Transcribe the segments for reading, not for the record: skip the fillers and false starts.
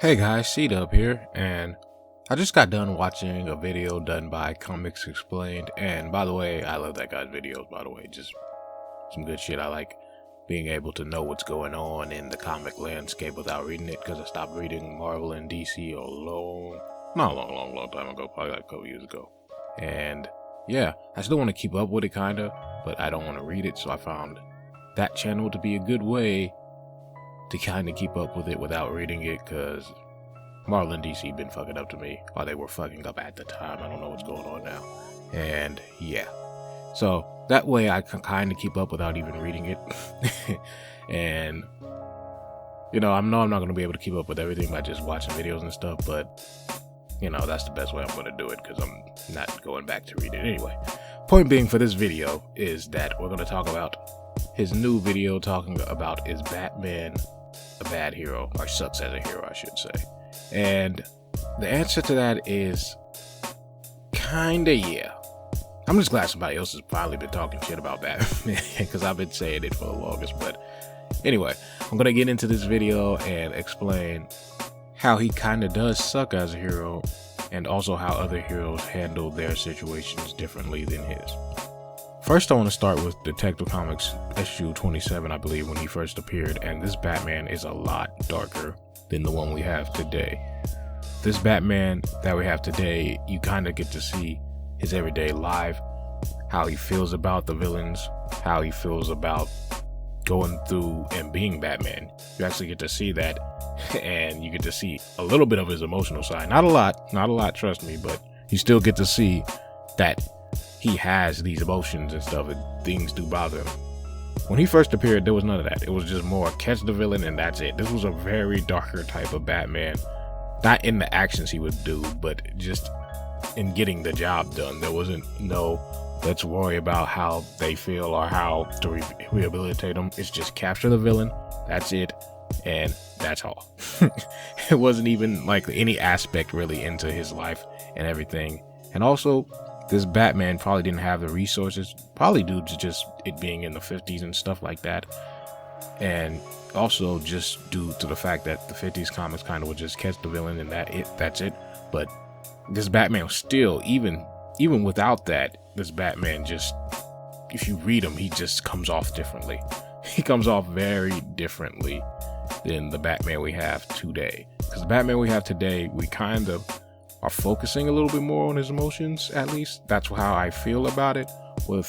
Hey guys, C-Dub here, and I just got done watching a video done by Comicsexpained, and by the way, I love that guy's videos, by the way, just some good shit. I like being able to know what's going on in the comic landscape without reading it, because I stopped reading Marvel and DC not a long time ago, probably like a couple years ago. And yeah, I still want to keep up with it kinda, but I don't want to read it, so I found that channel to be a good way to kind of keep up with it without reading it, because Marvel and DC been fucking up to me, or they were fucking up at the time. I don't know what's going on now. And yeah, so that way I can kind of keep up without even reading it. And you know, I'm not going to be able to keep up with everything by just watching videos and stuff, but you know, that's the best way I'm going to do it, because I'm not going back to read it anyway. Point being, for this video is that we're going to talk about his new video talking about, is Batman a bad hero, or sucks as a hero, I should say. And the answer to that is kinda yeah. I'm just glad somebody else has finally been talking shit about Batman, because I've been saying it for the longest. But anyway, I'm gonna get into this video and explain how he kinda does suck as a hero, and also how other heroes handle their situations differently than his. First, I want to start with Detective Comics issue 27, I believe, when he first appeared, and this Batman is a lot darker than the one we have today. This Batman that we have today, you kind of get to see his everyday life, how he feels about the villains, how he feels about going through and being Batman. You actually get to see that, and you get to see a little bit of his emotional side. Not a lot, trust me, but you still get to see that he has these emotions and stuff, and things do bother him. When he first appeared, there was none of that. It was just more catch the villain and that's it. This was a very darker type of Batman. Not in the actions he would do, but just in getting the job done. There wasn't no, let's worry about how they feel or how to rehabilitate them. It's just capture the villain, that's it, and that's all. It wasn't even like any aspect really into his life and everything. And also, this Batman probably didn't have the resources, probably due to just it being in the 50s and stuff like that. And also just due to the fact that the 50s comics kind of would just catch the villain and that's it. But this Batman still, even without that, this Batman just, if you read him, he just comes off differently. He comes off very differently than the Batman we have today. Because the Batman we have today, we kind of are focusing a little bit more on his emotions, at least. That's how I feel about it with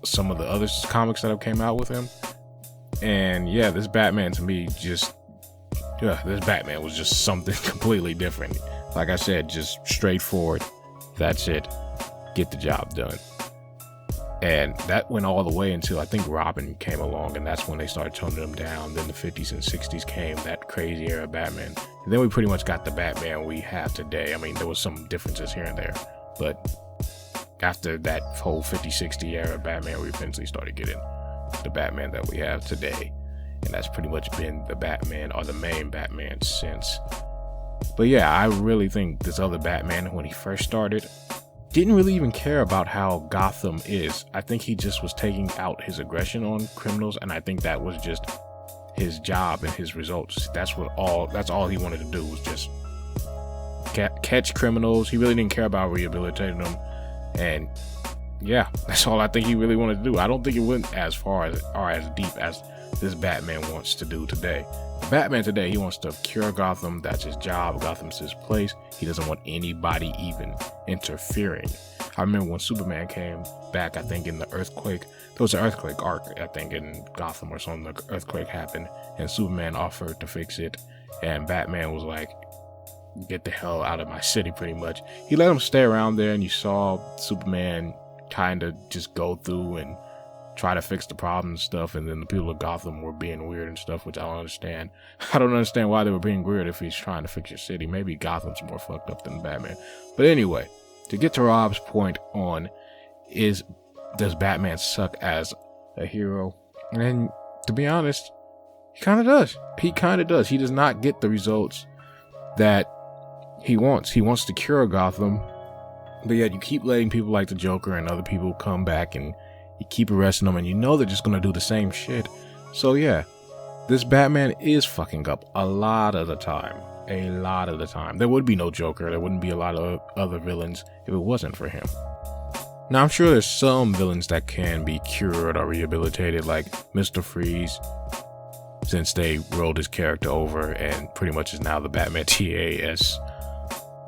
some of the other comics that have came out with him. And yeah, this Batman to me this Batman was just something completely different. Like I said, just straightforward. That's it. Get the job done. And that went all the way until I think Robin came along, and that's when they started toning him down. Then the 50s and 60s came, that crazy era Batman. And then we pretty much got the Batman we have today. I mean, there was some differences here and there, but after that whole 50-60 era Batman, we eventually started getting the Batman that we have today. And that's pretty much been the Batman, or the main Batman, since. But yeah, I really think this other Batman, when he first started, didn't really even care about how Gotham is. I think he just was taking out his aggression on criminals, and I think that was just his job and his results. That's all he wanted to do, was just catch criminals. He really didn't care about rehabilitating them, and yeah, that's all I think he really wanted to do. I don't think it went as far as, or as deep as this Batman wants to do today. Batman today, he wants to cure Gotham. That's his job. Gotham's his place. He doesn't want anybody even interfering. I remember when Superman came back, I think in the earthquake, there was an earthquake arc, I think in Gotham or something. The earthquake happened and Superman offered to fix it, and Batman was like, get the hell out of my city, pretty much. He let him stay around there, and you saw Superman kind of just go through and try to fix the problem and stuff, and then the people of Gotham were being weird and stuff, which I don't understand. I don't understand why they were being weird if he's trying to fix your city. Maybe Gotham's more fucked up than Batman. But anyway, to get to Rob's point on, does Batman suck as a hero? And to be honest, he kind of does. He kind of does. He does not get the results that he wants. He wants to cure Gotham, but yet you keep letting people like the Joker and other people come back, and you keep arresting them, and you know they're just going to do the same shit. So yeah, this Batman is fucking up a lot of the time. a lot of the time. There would be no Joker. There wouldn't be a lot of other villains if it wasn't for him. Now, I'm sure there's some villains that can be cured or rehabilitated, like Mr. Freeze, since they rolled his character over and pretty much is now the Batman TAS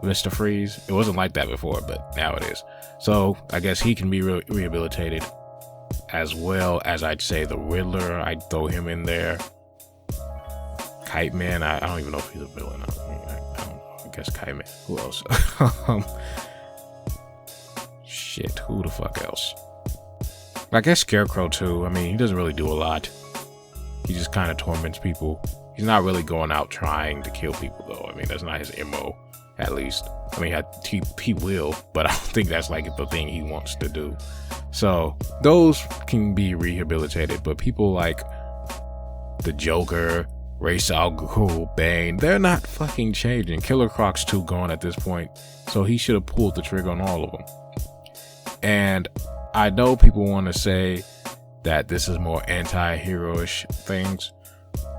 Mr. Freeze. It wasn't like that before, but now it is. So I guess he can be rehabilitated, as well as I'd say the Riddler. I'd throw him in there. Kite Man, I don't even know if he's a villain. I don't know. I guess Kite Man. Who else? Shit, who the fuck else? I guess Scarecrow too. I mean, he doesn't really do a lot. He just kind of torments people. He's not really going out trying to kill people though. I mean, that's not his MO, at least. I mean, he will, but I don't think that's like the thing he wants to do. So those can be rehabilitated, but people like the Joker, Ra's al Ghul, Bane, they're not fucking changing. Killer Croc's too gone at this point, so he should have pulled the trigger on all of them. And I know people want to say that this is more anti-hero-ish things,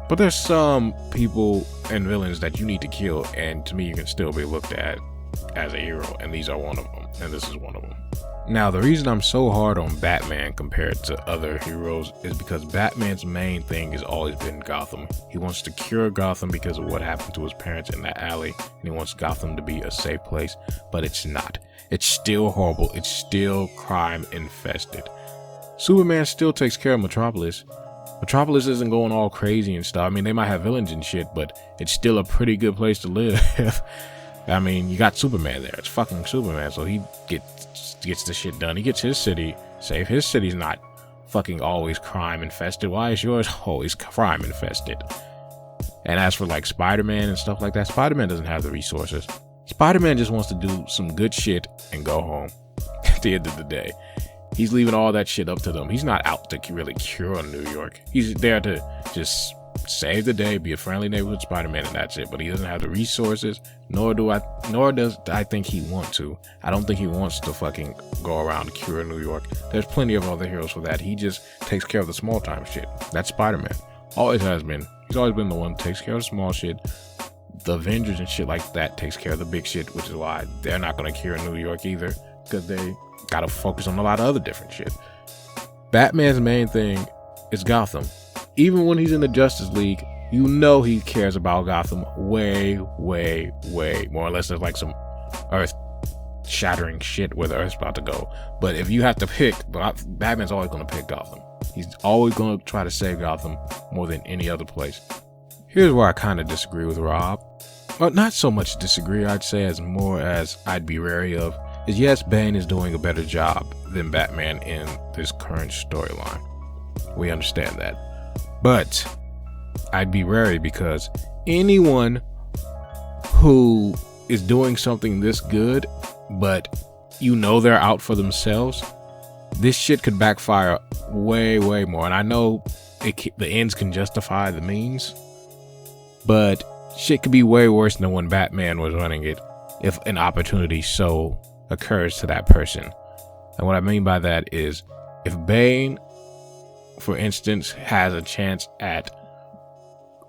but there's some people and villains that you need to kill, and to me you can still be looked at as a hero, and these are one of them, and this is one of them. Now, the reason I'm so hard on Batman compared to other heroes is because Batman's main thing has always been Gotham. He wants to cure Gotham because of what happened to his parents in that alley, and he wants Gotham to be a safe place, but it's not. It's still horrible. It's still crime infested. Superman still takes care of Metropolis. Metropolis isn't going all crazy and stuff. I mean, they might have villains and shit, but it's still a pretty good place to live. I mean, you got Superman there. It's fucking Superman, so he gets the shit done. He gets his city safe. His city's not fucking always crime infested. Why is yours always crime infested? And as for like Spider-Man and stuff like that, Spider-Man doesn't have the resources. Spider-Man just wants to do some good shit and go home at the end of the day. He's leaving all that shit up to them. He's not out to really cure New York. He's there to just save the day, be a friendly neighborhood Spider-Man, and that's it. But he doesn't have the resources, nor does I think he want to. I don't think he wants to fucking go around to cure New York. There's plenty of other heroes for that. He just takes care of the small time shit. That's Spider-Man. Always has been. He's always been the one who takes care of the small shit. The Avengers and shit like that takes care of the big shit, which is why they're not going to cure New York either, because they gotta focus on a lot of other different shit. Batman's main thing is Gotham. Even when he's in the Justice League, you know he cares about Gotham way, way, way more, unless there's like some earth-shattering shit where the Earth's about to go. But if you have to pick, Batman's always going to pick Gotham. He's always going to try to save Gotham more than any other place. Here's where I kind of disagree with Rob. Well, not so much disagree, I'd say, as more as I'd be wary of, is yes, Bane is doing a better job than Batman in this current storyline. We understand that. But I'd be wary because anyone who is doing something this good, but you know they're out for themselves, this shit could backfire way, way more. And I know the ends can justify the means, but shit could be way worse than when Batman was running it if an opportunity so occurs to that person. And what I mean by that is, if Bane, for instance, has a chance at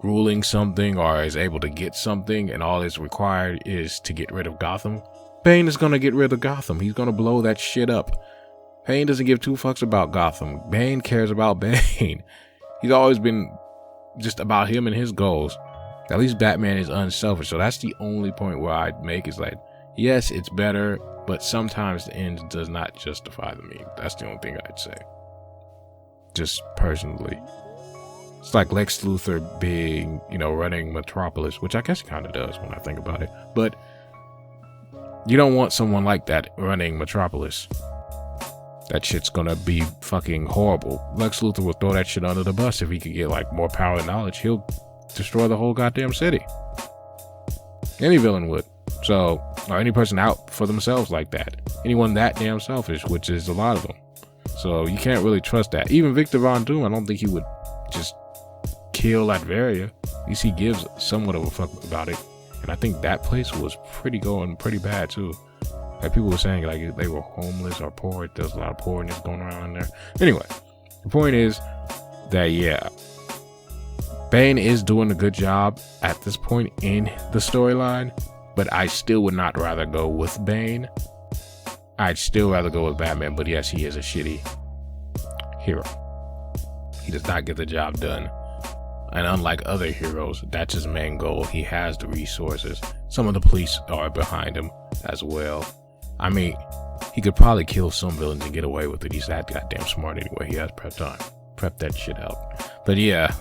ruling something or is able to get something and all is required is to get rid of Gotham, Bane is going to get rid of Gotham. He's going to blow that shit up. Bane doesn't give two fucks about Gotham. Bane cares about Bane. He's always been just about him and his goals. At least Batman is unselfish. So that's the only point where I'd make is like, yes, it's better, but sometimes the end does not justify the means. That's the only thing I'd say. Just personally. It's like Lex Luthor being, running Metropolis, which I guess he kind of does when I think about it. But you don't want someone like that running Metropolis. That shit's gonna be fucking horrible. Lex Luthor will throw that shit under the bus if he could get like more power and knowledge. He'll destroy the whole goddamn city. Any villain would. So, or any person out for themselves like that. Anyone that damn selfish, which is a lot of them. So you can't really trust that. Even Victor Von Doom, I don't think he would just kill Latveria. At least he gives somewhat of a fuck about it. And I think that place was going pretty bad too. Like people were saying like they were homeless or poor. There's a lot of poorness going around in there. Anyway, the point is that Bane is doing a good job at this point in the storyline, but I still would not rather go with Bane. I'd still rather go with Batman, but yes, he is a shitty hero. He does not get the job done. And unlike other heroes, that's his main goal. He has the resources. Some of the police are behind him as well. I mean, he could probably kill some villains and get away with it. He's that goddamn smart anyway. He has prep time. Prep that shit out. But yeah,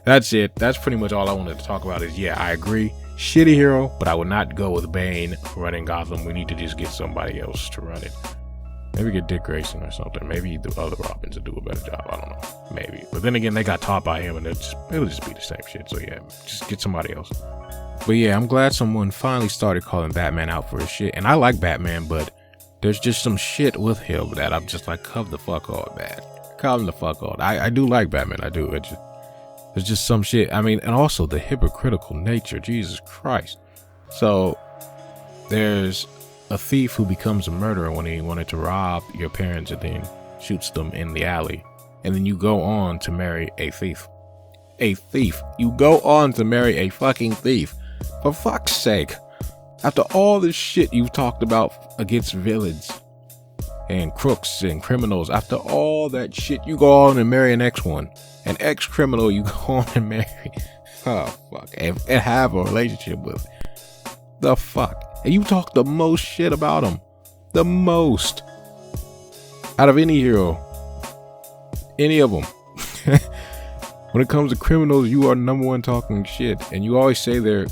that's it. That's pretty much all I wanted to talk about is, yeah, I agree. Shitty hero, but I would not go with Bane running Gotham. We need to just get somebody else to run it. Maybe get Dick Grayson or something. Maybe the other Robins will do a better job. I don't know. Maybe. But then again, they got taught by him and it'll just be the same shit. So yeah, just get somebody else. But yeah, I'm glad someone finally started calling Batman out for his shit. And I like Batman, but there's just some shit with him that I'm just like, come the fuck on, man. Come the fuck on. I do like Batman. I do. There's just some shit. I mean, and also the hypocritical nature. Jesus Christ. So there's a thief who becomes a murderer when he wanted to rob your parents and then shoots them in the alley. And then you go on to marry a thief. A thief. You go on to marry a fucking thief. For fuck's sake. After all this shit you've talked about against villains and crooks and criminals, after all that shit, you go on and marry an ex-one. An ex-criminal you go on and marry. Oh, fuck. And have a relationship with. The fuck. And you talk the most shit about him. The most. Out of any hero. Any of them. When it comes to criminals, you are number one talking shit. And you always say they're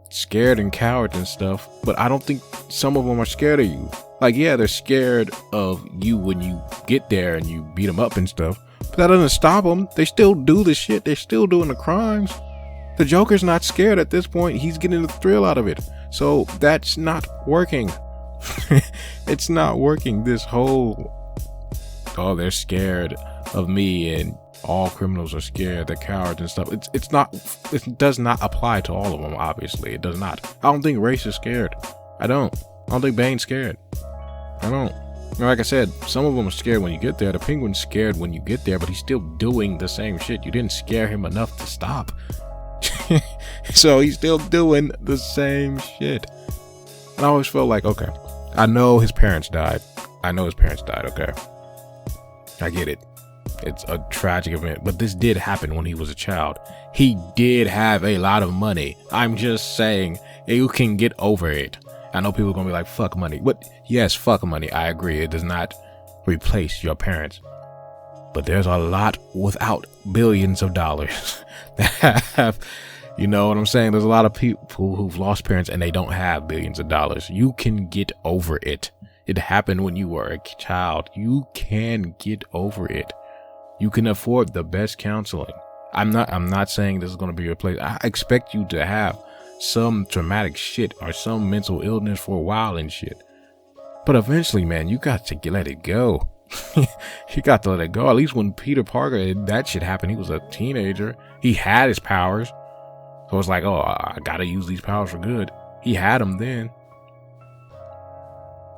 scared and cowards and stuff. But I don't think some of them are scared of you. Like, yeah, they're scared of you when you get there and you beat them up and stuff. But that doesn't stop them. They still do the shit. They're still doing the crimes. The Joker's not scared at this point. He's getting the thrill out of it. So that's not working. It's not working. This whole, oh, they're scared of me and all criminals are scared, they're cowards and stuff. It's not, it does not apply to all of them, obviously. It does not. I don't think Race is scared. I don't think Bane's scared. I don't. Like I said, some of them are scared when you get there. The Penguin's scared when you get there, but he's still doing the same shit. You didn't scare him enough to stop. So he's still doing the same shit. And I always felt like, okay, I know his parents died. Okay. I get it. It's a tragic event, but this did happen when he was a child. He did have a lot of money. I'm just saying, you can get over it. I know people are going to be like, fuck money. But yes, fuck money. I agree. It does not replace your parents. But there's a lot without billions of dollars that have, you know what I'm saying? There's a lot of people who've lost parents and they don't have billions of dollars. You can get over it. It happened when you were a child. You can get over it. You can afford the best counseling. I'm not saying this is going to be your place. I expect you to have some traumatic shit or some mental illness for a while and shit. But eventually, man, you got to let it go. You got to let it go. At least when Peter Parker, that shit happened, he was a teenager. He had his powers. So it's like, oh, I got to use these powers for good. He had them then.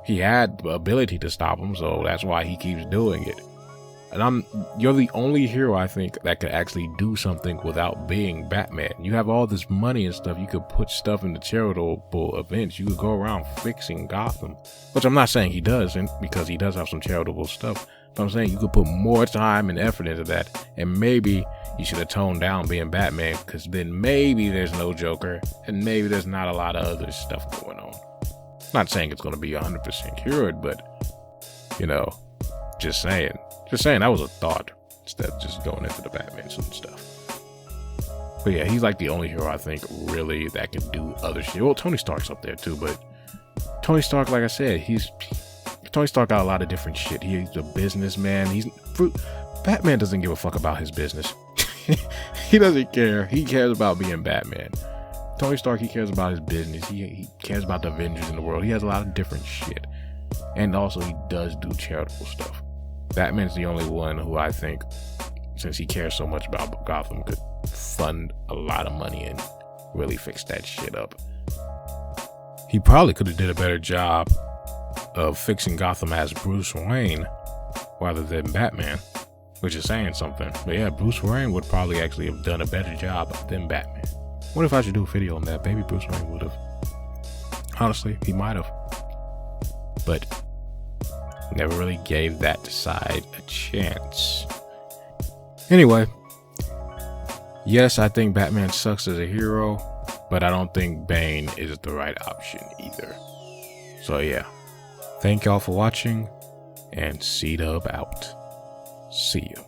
He had the ability to stop them, so that's why he keeps doing it. And you're the only hero, I think, that could actually do something without being Batman. You have all this money and stuff. You could put stuff into charitable events. You could go around fixing Gotham, which I'm not saying he doesn't, because he does have some charitable stuff. But I'm saying you could put more time and effort into that. And maybe you should have toned down being Batman, because then maybe there's no Joker and maybe there's not a lot of other stuff going on. Not saying it's going to be 100% cured, but, you know, just saying that was a thought instead of just going into the Batman suit and stuff. But yeah, he's like the only hero I think really that can do other shit. Well, Tony Stark's up there too, but Tony Stark, like I said, Tony Stark got a lot of different shit. He's a businessman. Batman doesn't give a fuck about his business. He doesn't care. He cares about being Batman. Tony Stark, he cares about his business. He cares about the Avengers in the world. He has a lot of different shit. And also he does do charitable stuff. Batman's the only one who I think, since he cares so much about Gotham, could fund a lot of money and really fix that shit up. He probably could have did a better job of fixing Gotham as Bruce Wayne rather than Batman. which is saying something. But yeah, Bruce Wayne would probably actually have done a better job than Batman. What if I should do a video on that? Maybe Bruce Wayne would have. Honestly, he might have. But never really gave that side a chance. Anyway, yes, I think Batman sucks as a hero, but I don't think Bane is the right option either. So yeah, thank y'all for watching, and C-Dub out. See ya.